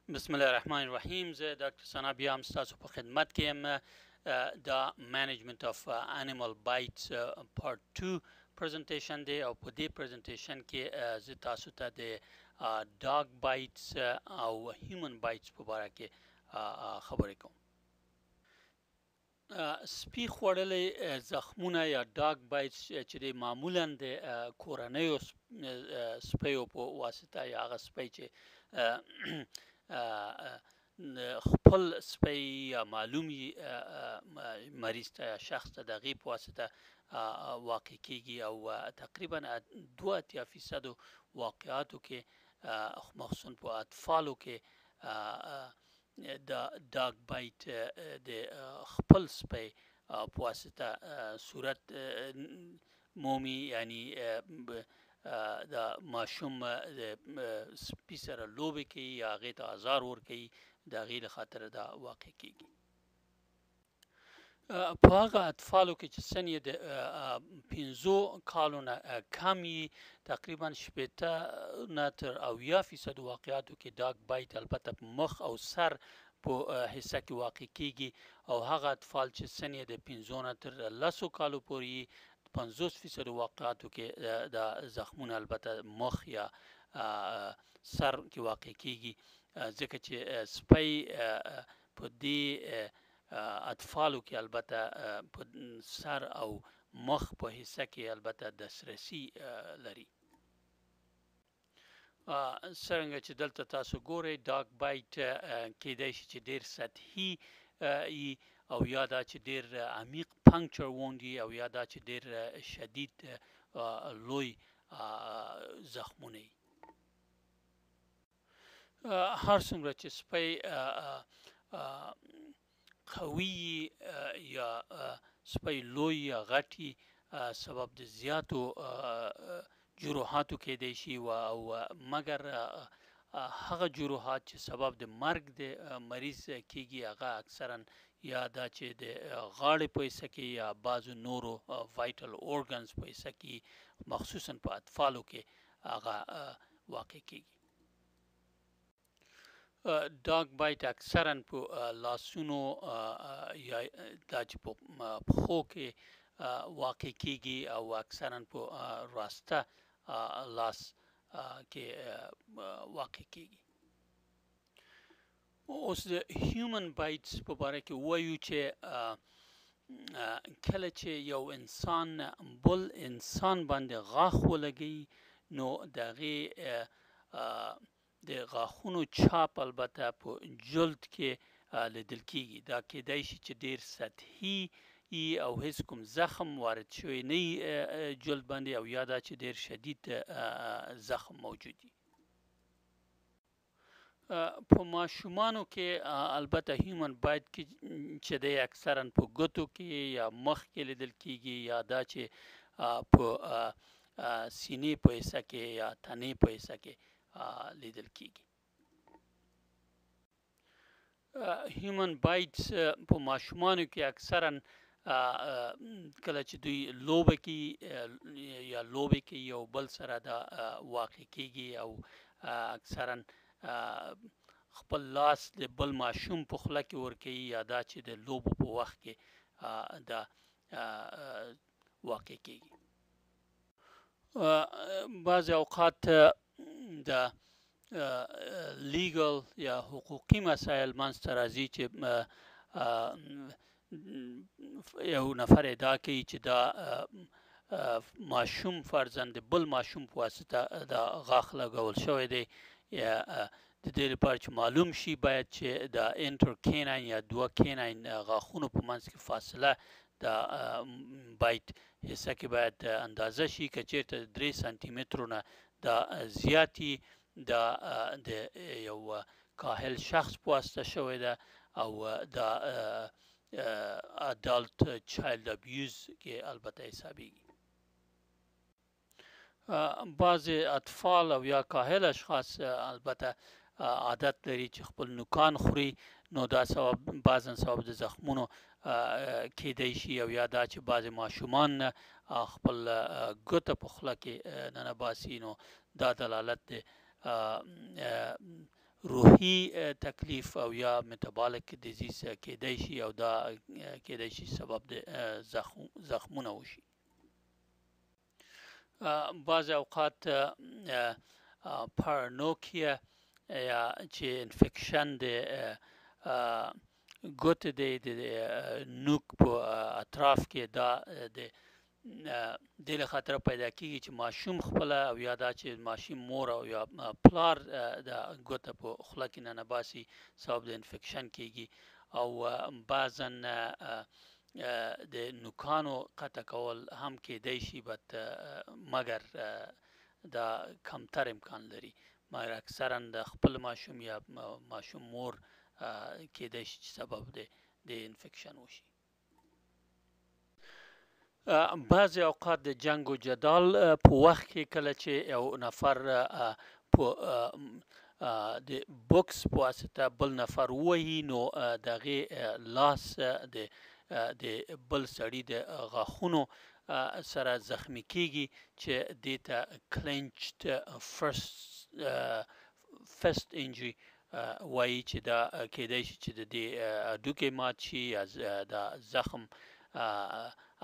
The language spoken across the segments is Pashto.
بسم الله الرحمن الرحیم. زه ډاکټر ثنا بیا هم ستاسو په خدمت کې یم. دا مینجمنت اف انیمال بایټس پارت 2 پریزنټیشن دی او په دې پریزنټیشن کې زه تاسو ته د ډاګ بایټس او هیومن بایټس په اړه کې خبرې کوم. سپي خوړلي زخمونه یا ډاګ بایټس چې معمولا د کورنیو سپیو په واسطه یا هغه سپی چې خپل سپی یا معلومي مریض ته یا شخص ته د هغې په واسطه واقع کیږي او تقریبا 2% واقعاتو کې مخصوصا په اطفالو کې د ډاګ بایټ د خپل سپی په واسطه صورت مومي، یعنی د ماشوم د سپي سره لوبې کوي یا هغې ته آزار ورکوي، د هغې له خاطره دا واقع کیږي. په هغه اطفالو کې چې سن یې د 5 کالو نه کم وي، تقریبا 80 نه تر 80% واقعاتو کې ډاګ بایټ البته په مخ او سر په حصه کې واقع کیږي، او هغه اطفال چې سن یې د 5 نه تر 10 کالو پورې 50% واقعاتو کې د زخمونه البته مخ یا سر کې واقع کیږي، ځکه چې سپی په دې اطفالو کې البته په سر او مخ په حصه کې البته دسترسي لري. څرنګه چې دلته تاسو ګورئ، ډاګ بایټ کیدای شي چې ډیر سطحي او یا دا چې ډیر عمیق پنکچر ووند او یا دا چې ډیر شدید لوی زخمونه وي. هر څومره چې سپی قوي یا سپی لوی یا غټي، سبب د زیاتو جروحاتو کېدای شي او مګر هغه جروحات چې سبب د مرګ د مریض کېږي هغه اکثرا یا دا چې د غاړې په حصه کې یا بعضو نورو وایټل اورګنز په حصه کې، مخصوصا په اطفالو کې هغه واقع کېږي. ډاګ بایټ اکثرا په لاسونو یا دا چې په پښو کې واقع کیږي او اکثرا په راسته لاس کې واقع کیږي. اوس د هیومن بایټس په اړه کې وایو چې کله چې یو انسان بل انسان باندې غاښ ولګي، نو د هغې د غاښونو چاپ البته په جلد کې لیدل کیږي. دا کیدای شي چې ډیر سطحي او هیڅ کوم زخم وارد شوی نه جلد باندې، او یا دا چې ډیر شدید زخم موجود وي. په ماشومانو کې البته هیومن بایټ کې چې دی اکثرا په ګوتو کې یا مخ کې لیدل کیږي، یا دا چې په سینې په حصه کې یا تنې په حصه کې لیدل کیږي. هیومن بایټس په ماشومانو کې اکثرا کله چې دوی لوبه کوي یو بل سره دا واقع کیږي، او اکثرا خپل لاس د بل ماشوم په خوله کې ورکوي، یا دا چې د لوبو په وخت کې دا واقع کیږي. بعض اوقات د لیګل یا حقوقي مسایل منځته راځي چې یو نفر ادعا کوي چې دا ماشوم فرضاً د بل ماشوم په واسطه دا غاښ لګول شوی دی، یا د دې لپاره چې معلوم شي باید چې د انټر کیناین یا 2 کیناین غاښونو په منځ کې فاصله د بایټ حصه کې باید اندازه شي. که چېرته 3 سانتي مترو نه دا زیاتي دا د یو کاهل شخص په واسطه شوی ده، او دا ادالت چایلد ابیوز کې البته حسابیږي. بعض اطفال او یا کاهل اشخاص البته عادت لري چې خپل نوکان خوري، نو دا بعضا سبب د زخمونو کیدای شي، او یا دا چې بعض ماشومان خپل ګوته په خوله کې ننباسي، نو دا دلالت دی روحي تکلیف او یا متابولیک دیزیز کېدای شي او دا کېدای شي سبب د زخمونه وشي. بعض اوقات پارانوکیا یا چې انفیکشن د ګوتې د نوک په اطراف کې دا د دې له خاطره پیدا کېږي چې ماشوم خپله او یا دا چې ماشوم مور او یا پلار د ګوته په خوله کې ننباسي سبب د انفیکشن کېږي او بعضا د نوکانو قطع کول هم کېدای شي مګر دا کمتر امکان لري، مګر اکثرا د خپل ماشوم یا ماشوم مور کېدای شي چې سبب د انفیکشن وشي. بعضې اوقات د جنگ و جدال په وخت کې کله چې یو نفر په د بوکس په واسطه بل نفر ووهي نو د هغې لاس د بل سړي د غاښونو سره زخمی کېږي چې دې ته کلینچډ فست انجري وایي چې دا کېدای شي چې د دې هډوکی مات شي یا دا زخم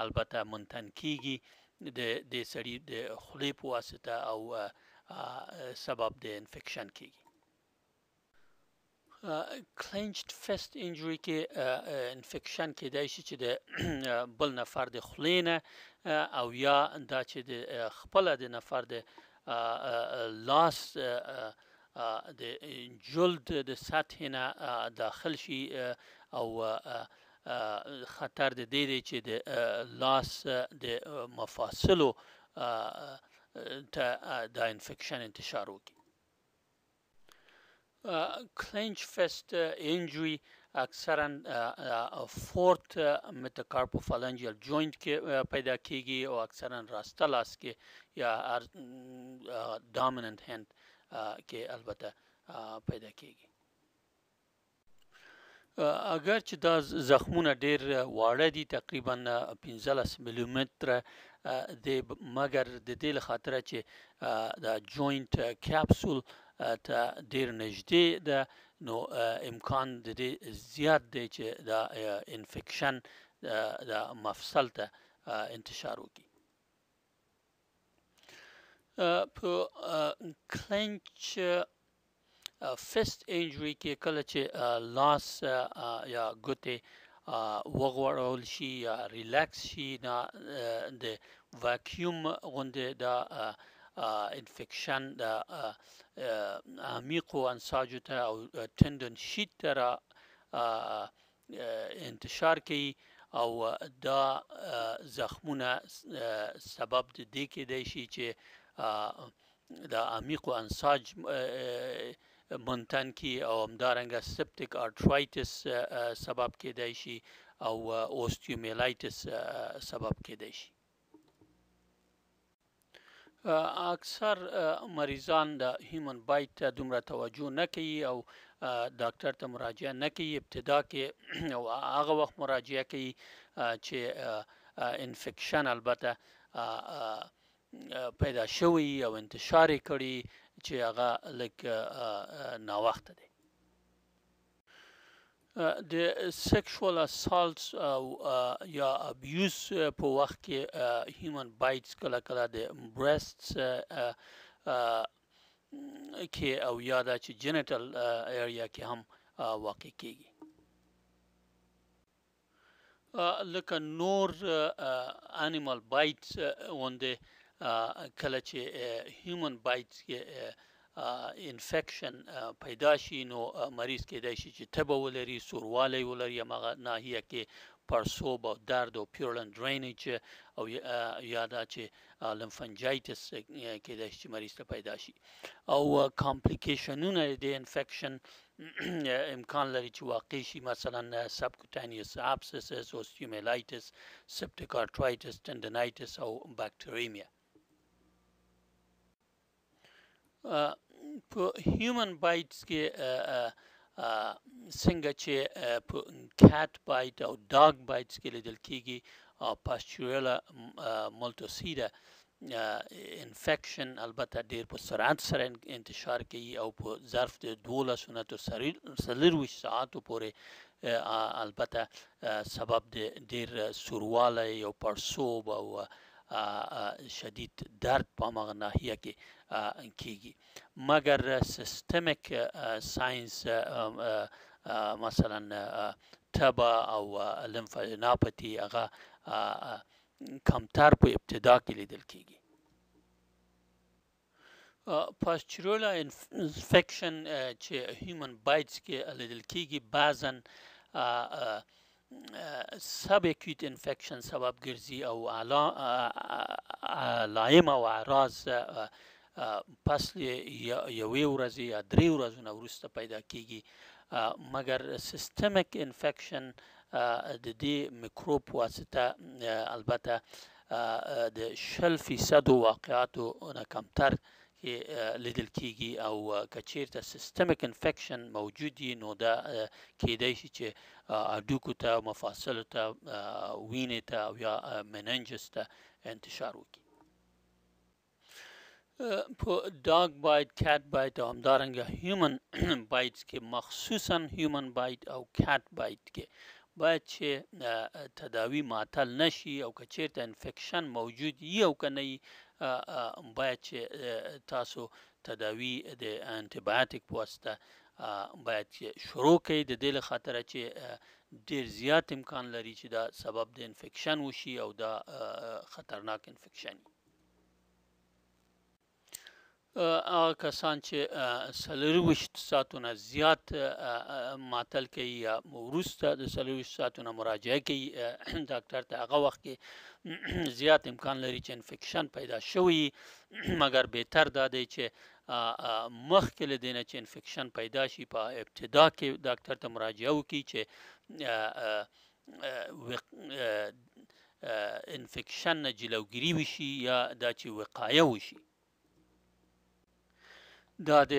البته منتن کېږي د دې سړي د خولې په واسطه او سبب د انفیکشن کېږي. کلینچډ فست انجري کې انفیکشن کېدای شي چې د بل نفر د خولې نه او یا دا چې د خپله د نفر د لاس د جلد د سطحې نه داخل شي او خطر د دې دی چې د لاس د مفاصلو ته دا انفیکشن انتشار وکړي. کلینچ فست انجری اکثرا فورت متکارپوفالنجیل جوینٹ کې پیدا کېږي او اکثرا راسته لاس کې یا ډامیننت هند کې البته پیدا کېږي. اگر چې دا زخمونه ډیر واړه دي تقریبا 15 ملیمتره دی، مګر د دې له خاطره چې دا جوینټ کپسول ته ډیر نږدې ده نو امکان د دې زیات دی چې دا انفیکشن د مفصل ته انتشار وکړي. په کلینچ فست انجری کې کله چې لاس یا ګوتې وغوړول شي یا ریلیکس شي نه د واکیوم غوندې دا انفیکشن د عمیقو انساجو ته او تندن شیت ته را انتشار کوي او دا زخمونه سبب د دې کېدای شي چې د عمیقو انساج منتن کی او همدارنګه سپټیک ارترایټس سبب کېدای شي او اوستیومیلایټس سبب کېدای شي. اکثر مریضان د هیومن بایټ ته دومره توجه نه کوي او ډاکټر ته مراجعه نه کوي ابتدا کې او هغه وخت مراجعه کوي چې انفیکشن البته پیدا شوی او انتشار کړي چې هغه لږ ناوخته دی. د سیکشوال اسالټس او یا ابیوز په وخت کې هیومن بایټس کله کله د برسټس کې او یا دا چې جنټل ایریا کې هم واقع کېږي. لکه نور انیمال بایټس غوندې کله چې هیومن بایټس کې انفیکشن پیدا شي نو مریض کېدای شي چې تبه ولري، سوروالی ولري، هماغه ناحیه کې پړسوب او درد او پیورلن ډرینیج او یا دا چې لمفنجایټس کېدای شي چې مریض ته پیدا شي او کامپلیکیشنونه د انفیکشن امکان لري چې واقع شي، مثلا سبکوتانیوس ابسسس، اوستیومیلایټس، سپټیک ارترایټس، تندنایټس او باکټریمیا. په هیومن بایټس کې څنګه چې په کات بایټ او ډاګ بایټس کې لیدل کېږي پاسچوریلا مولټوسیدا انفیکشن البته ډیر په سرعت سره انتشار کوي او په ظرف د 12 نه تر 24 ساعتو پورې البته سبب د ډیر سوروالی او پړسوب او شدید درد په هغه ناحیه کې کیږي مګر سیستمیک ساينس مثلا تبا او لمفادیناپاتی هغه کمتر په ابتدا کې لیدل کیږي. پاستچورلا انفیکشن چې هیومن بایټس کې لیدل کیږي بعضاً سب اکیوت انفیکشن سبب ګرځي او علائم او اعراض پس یوې ورځې یا 3 ورځې نه وروسته پیدا کیږي مګر سیستمیک انفیکشن د دې میکروب واسطه البته د 0% واقعاتو نه کمتر لیدل کیږي او که چیرته سیستمیک انفیکشن موجود وي نو دا کیدای شي چې هډوکو ته مفاصلو ته وینې ته او یا مننجس ته انتشار وکړي. په ډاګ بایټ کیټ بایټ او همدارنګه هیومن بایټس کې مخصوصا هیومن بایټ او کیټ بایټ کې باید چې تداوی معطل نشي او که چیرته انفیکشن موجود وي او که نه باید چې تاسو تداوی د انټي بایوټیک په واسطه باید شروع کړئ د دې لخاطر چې ډیر زیات امکان لري چې دا سبب د انفیکشن وشي او دا خطرناک انفیکشن وي. هغه کسان چې 24 ساعتو نه زیات معطل کوي یا وروسته د 24 ساعتو نه مراجعه کوي ډاکټر ته هغه وخت کې زیات امکان لري چې انفیکشن پیدا شوی مګر بهتر دا دی چې مخکې له دې نه چې انفیکشن پیدا شي په ابتدا کې ډاکټر ته مراجعه وکړي چې انفیکشن نه جلوګیری وشي یا دا چې وقایه وشي. دا د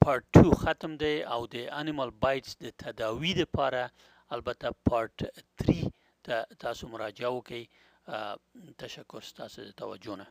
پارت 2 ختم دی او د انیمال بایټس د تداوی لپاره البته پارت 3 ته تاسو مراجعه وکړئ. تشکر ستاسو د توجه نه.